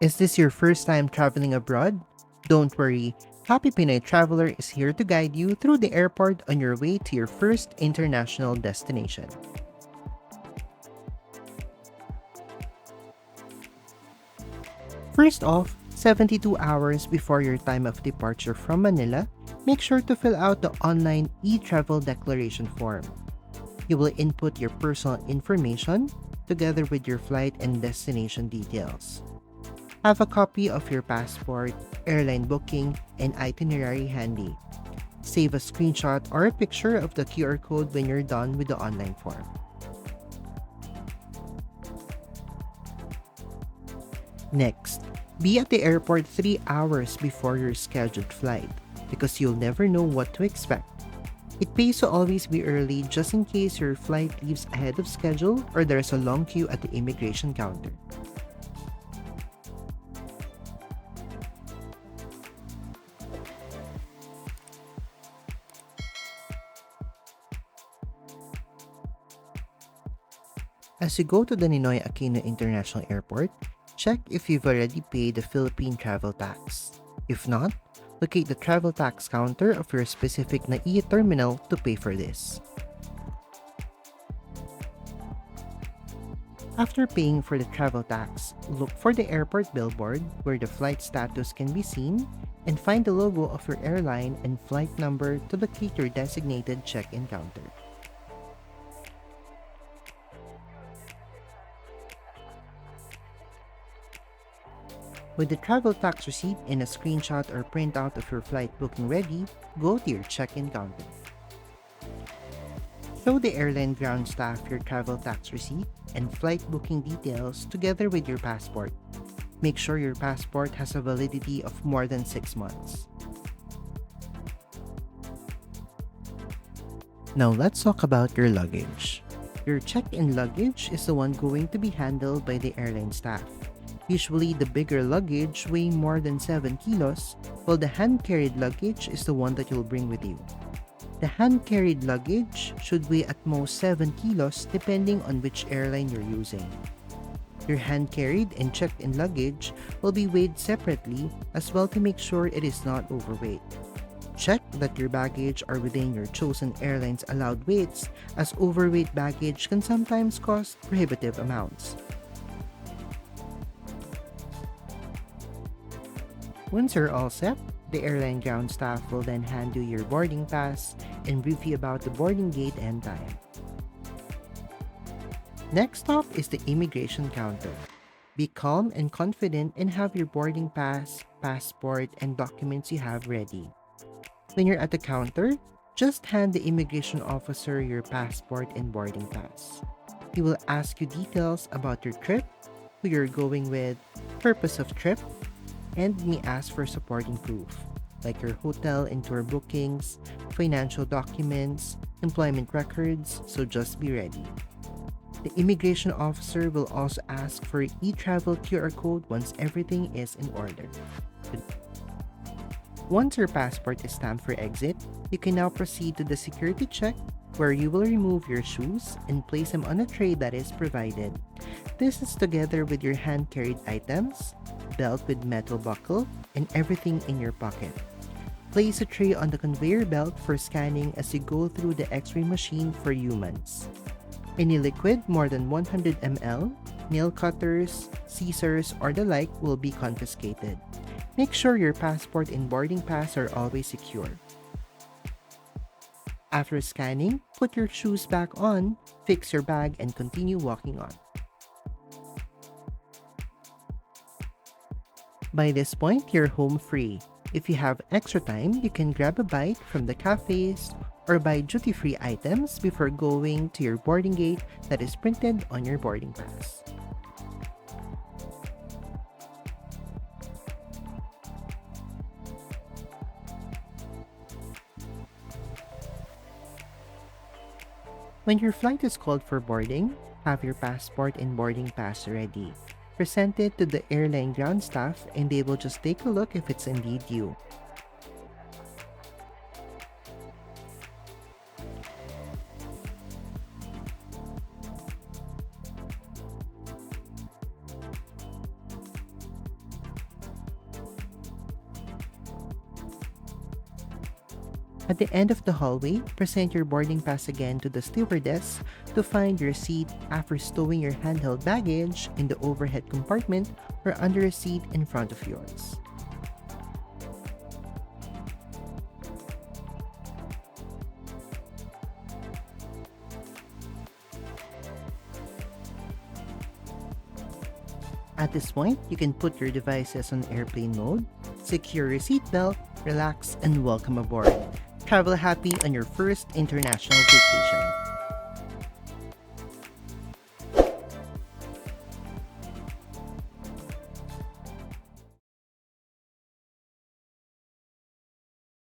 Is this your first time traveling abroad? Don't worry, Happy Pinoy Traveler is here to guide you through the airport on your way to your first international destination. First off, 72 hours before your time of departure from Manila, make sure to fill out the online e-travel declaration form. You will input your personal information together with your flight and destination details. Have a copy of your passport, airline booking, and itinerary handy. Save a screenshot or a picture of the QR code when you're done with the online form. Next, be at the airport 3 hours before your scheduled flight because you'll never know what to expect. It pays to always be early just in case your flight leaves ahead of schedule or there's a long queue at the immigration counter. As you go to the Ninoy Aquino International Airport, check if you've already paid the Philippine travel tax. If not, locate the travel tax counter of your specific NAIA terminal to pay for this. After paying for the travel tax, look for the airport billboard where the flight status can be seen and find the logo of your airline and flight number to locate your designated check-in counter. With the travel tax receipt and a screenshot or printout of your flight booking ready, go to your check-in counter. Show the airline ground staff your travel tax receipt and flight booking details together with your passport. Make sure your passport has a validity of more than 6 months. Now let's talk about your luggage. Your check-in luggage is the one going to be handled by the airline staff. Usually, the bigger luggage weigh more than 7 kilos, while the hand-carried luggage is the one that you'll bring with you. The hand-carried luggage should weigh at most 7 kilos depending on which airline you're using. Your hand-carried and checked-in luggage will be weighed separately as well to make sure it is not overweight. Check that your baggage are within your chosen airline's allowed weights, as overweight baggage can sometimes cost prohibitive amounts. Once you're all set, the airline ground staff will then hand you your boarding pass and brief you about the boarding gate and time. Next stop is the immigration counter. Be calm and confident and have your boarding pass, passport, and documents you have ready. When you're at the counter, just hand the immigration officer your passport and boarding pass. He will ask you details about your trip, who you're going with, purpose of trip, and may ask for supporting proof, like your hotel and tour bookings, financial documents, employment records, so just be ready. The immigration officer will also ask for an e-travel QR code once everything is in order. Once your passport is stamped for exit, you can now proceed to the security check where you will remove your shoes and place them on a tray that is provided. This is together with your hand-carried items, belt with metal buckle, and everything in your pocket. Place a tray on the conveyor belt for scanning as you go through the X-ray machine for humans. Any liquid more than 100 ml, nail cutters, scissors, or the like will be confiscated. Make sure your passport and boarding pass are always secure. After scanning, put your shoes back on, fix your bag, and continue walking on. By this point, you're home free. If you have extra time, you can grab a bite from the cafes or buy duty-free items before going to your boarding gate that is printed on your boarding pass. When your flight is called for boarding, have your passport and boarding pass ready. Present it to the airline ground staff and they will just take a look if it's indeed you. At the end of the hallway, present your boarding pass again to the stewardess to find your seat after stowing your handheld baggage in the overhead compartment or under a seat in front of yours. At this point, you can put your devices on airplane mode, secure your seatbelt, relax, and welcome aboard. Travel happy on your first international vacation.